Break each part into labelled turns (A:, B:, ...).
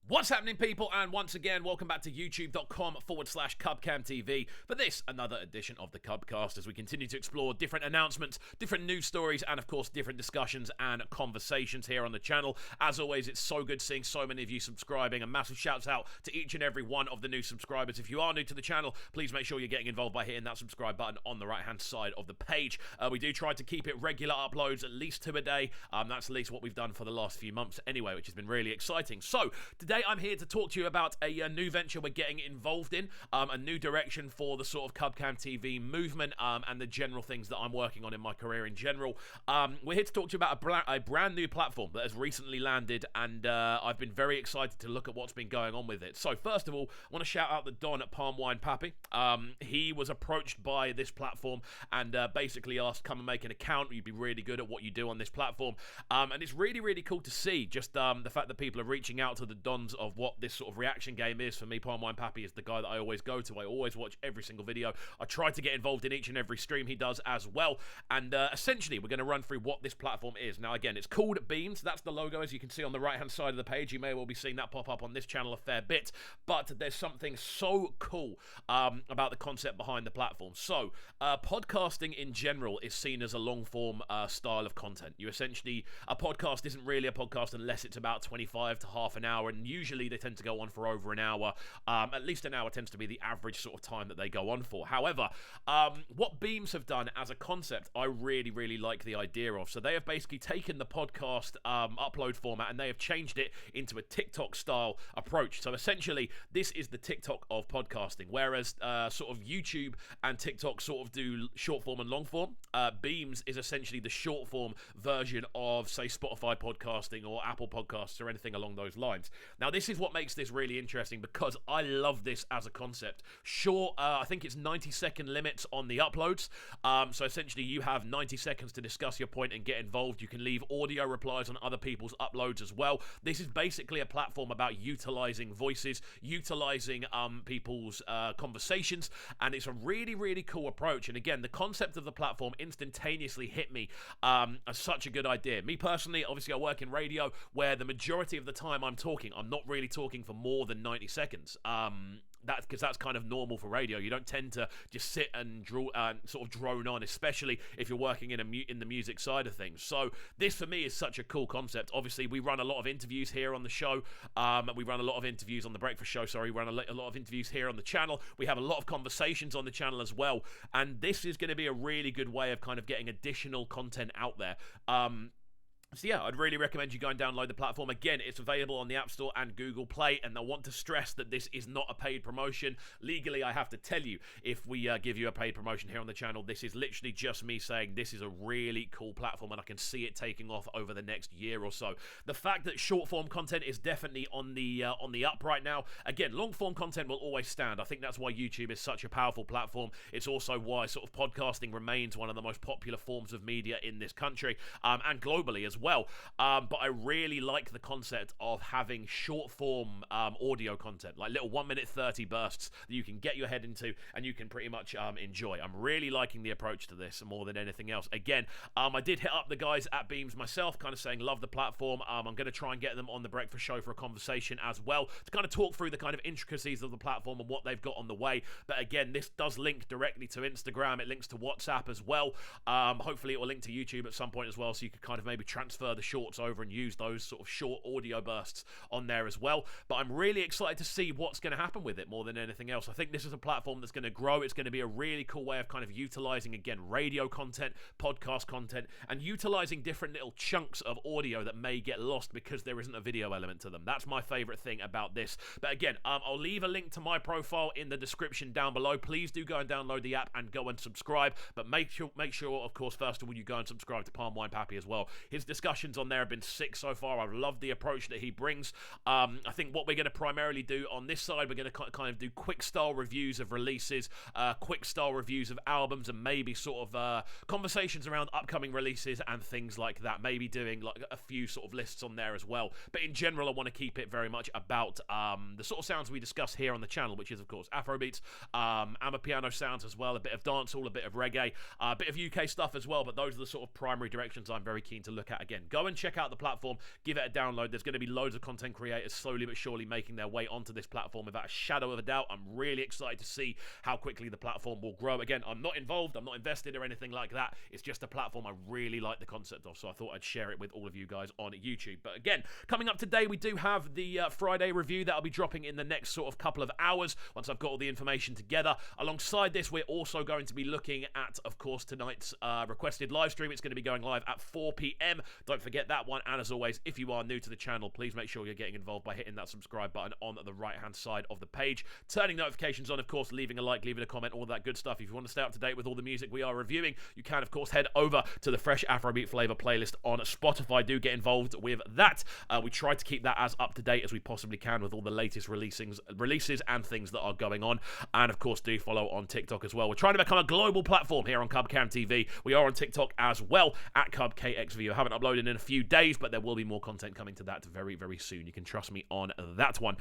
A: What's happening, people? And once again, welcome back to youtube.com/CubCamTV for this, another edition of the CubCast, as we continue to explore different announcements, different news stories, and of course, different discussions and conversations here on the channel. As always, it's so good seeing so many of you subscribing. A massive shouts out to each and every one of the new subscribers. If you are new to the channel, please make sure you're getting involved by hitting that subscribe button on the right-hand side of the page. We do try to keep it regular uploads, at least 2 a day. That's at least what we've done for the last few months anyway, which has been really exciting. So, today I'm here to talk to you about a new venture we're getting involved in, a new direction for the sort of CubCamTV movement, and the general things that I'm working on in my career in general. We're here to talk to you about a brand new platform that has recently landed, and I've been very excited to look at what's been going on with it. So first of all, I want to shout out the Don at Palm Wine Pappy. He was approached by this platform and basically asked, come and make an account. You'd be really good at what you do on this platform. And it's really, really cool to see just the fact that people are reaching out to the Dons of what this sort of reaction game is. For me, Palm Wine Pappy is the guy that I always go to. I always watch every single video. I try to get involved in each and every stream he does as well. And essentially, we're going to run through what this platform is. Now, again, it's called Beams. That's the logo, as you can see on the right-hand side of the page. You may well be seeing that pop up on this channel a fair bit. But there's something so cool about the concept behind the platform. So, podcasting in general is seen as a long-form style of content. You essentially, a podcast isn't really a podcast unless it's about 25 to half an hour, and usually they tend to go on for over an hour. At least an hour tends to be the average sort of time that they go on for. However, what Beams have done as a concept, I really, really like the idea of. So they have basically taken the podcast upload format and they have changed it into a TikTok style approach. So essentially, this is the TikTok of podcasting, whereas sort of YouTube and TikTok sort of do short form and long form. Beams is essentially the short form version of, say, Spotify podcasting or Apple podcasts or anything along those lines. Now, this is what makes this really interesting, because I love this as a concept. Sure, I think it's 90-second limits on the uploads. So essentially, you have 90 seconds to discuss your point and get involved. You can leave audio replies on other people's uploads as well. This is basically a platform about utilizing voices, utilizing people's conversations, and it's a really, really cool approach. And again, the concept of the platform instantaneously hit me as such a good idea. Me personally, obviously, I work in radio, where the majority of the time I'm talking, I'm not really talking for more than 90 seconds. That's because that's kind of normal for radio. You don't tend to just sit and sort of drone on, especially if you're working in the music side of things. So this for me is such a cool concept. Obviously, we run a lot of interviews here on the show. We run a lot of interviews on the Breakfast Show. Sorry, we run a lot of interviews here on the channel. We have a lot of conversations on the channel as well. And this is going to be a really good way of kind of getting additional content out there. So yeah, I'd really recommend you go and download the platform. Again, it's available on the App Store and Google Play, and I want to stress that this is not a paid promotion. Legally, I have to tell you, if we give you a paid promotion here on the channel, this is literally just me saying this is a really cool platform, and I can see it taking off over the next year or so. The fact that short-form content is definitely on the up right now. Again, long-form content will always stand. I think that's why YouTube is such a powerful platform. It's also why sort of podcasting remains one of the most popular forms of media in this country, and globally as well. But I really like the concept of having short form audio content, like little 1 minute 30 bursts that you can get your head into and you can pretty much enjoy. I'm really liking the approach to this more than anything else. Again, I did hit up the guys at Beams myself, kind of saying love the platform. I'm going to try and get them on the Breakfast Show for a conversation as well, to kind of talk through the kind of intricacies of the platform and what they've got on the way. But again, this does link directly to Instagram. It links to WhatsApp as well. Hopefully it will link to YouTube at some point as well, so you could kind of maybe transfer the shorts over and use those sort of short audio bursts on there as well. But I'm really excited to see what's going to happen with it more than anything else. I think this is a platform that's going to grow. It's going to be a really cool way of kind of utilizing, again, radio content, podcast content, and utilizing different little chunks of audio that may get lost because there isn't a video element to them. That's my favorite thing about this. But again, I'll leave a link to my profile in the description down below. Please do go and download the app and go and subscribe. But make sure, of course, first of all, you go and subscribe to Palm Wine Pappy as well. His discussions on there have been sick so far. I've loved the approach that he brings. I think what we're going to primarily do on this side, we're going to kind of do quick style reviews of releases, quick style reviews of albums, and maybe sort of conversations around upcoming releases and things like that. Maybe doing like a few sort of lists on there as well. But in general, I want to keep it very much about the sort of sounds we discuss here on the channel, which is, of course, Afrobeats, Amapiano sounds as well, a bit of dancehall, a bit of reggae, a bit of UK stuff as well. But those are the sort of primary directions I'm very keen to look at again, go and check out the platform, give it a download. There's going to be loads of content creators slowly but surely making their way onto this platform without a shadow of a doubt. I'm really excited to see how quickly the platform will grow. Again, I'm not involved, I'm not invested or anything like that. It's just a platform I really like the concept of, so I thought I'd share it with all of you guys on YouTube. But again, coming up today, we do have the Friday review that'll be dropping in the next sort of couple of hours once I've got all the information together. Alongside this, we're also going to be looking at, of course, tonight's requested live stream. It's going to be going live at 4 p.m. Don't forget that one. And as always, if you are new to the channel, please make sure you're getting involved by hitting that subscribe button on the right-hand side of the page, turning notifications on, of course, leaving a like, leaving a comment, all that good stuff. If you want to stay up to date with all the music we are reviewing, you can, of course, head over to the Fresh Afrobeat Flavor playlist on Spotify. Do get involved with that. We try to keep that as up to date as we possibly can with all the latest releases and things that are going on. And of course, do follow on TikTok as well. We're trying to become a global platform here on CubCamTV. We are on TikTok as well at KXVU. I haven't uploaded in a few days, but there will be more content coming to that very, very soon. You can trust me on that one.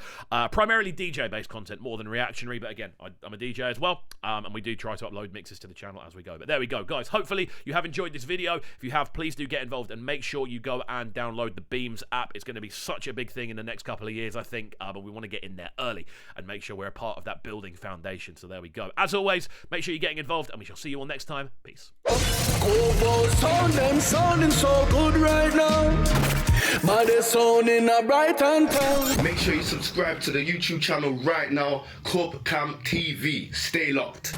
A: Primarily DJ-based content more than reactionary, but again, I'm a DJ as well, and we do try to upload mixes to the channel as we go. But there we go, guys. Hopefully you have enjoyed this video. If you have, please do get involved and make sure you go and download the Beams app. It's going to be such a big thing in the next couple of years, I think, but we want to get in there early and make sure we're a part of that building foundation. So there we go. As always, make sure you're getting involved, and we shall see you all next time. Peace.
B: Sounding so good right now. But they're sounding a bright and town.
C: Make sure you subscribe to the YouTube channel right now, CubCamTV. Stay locked.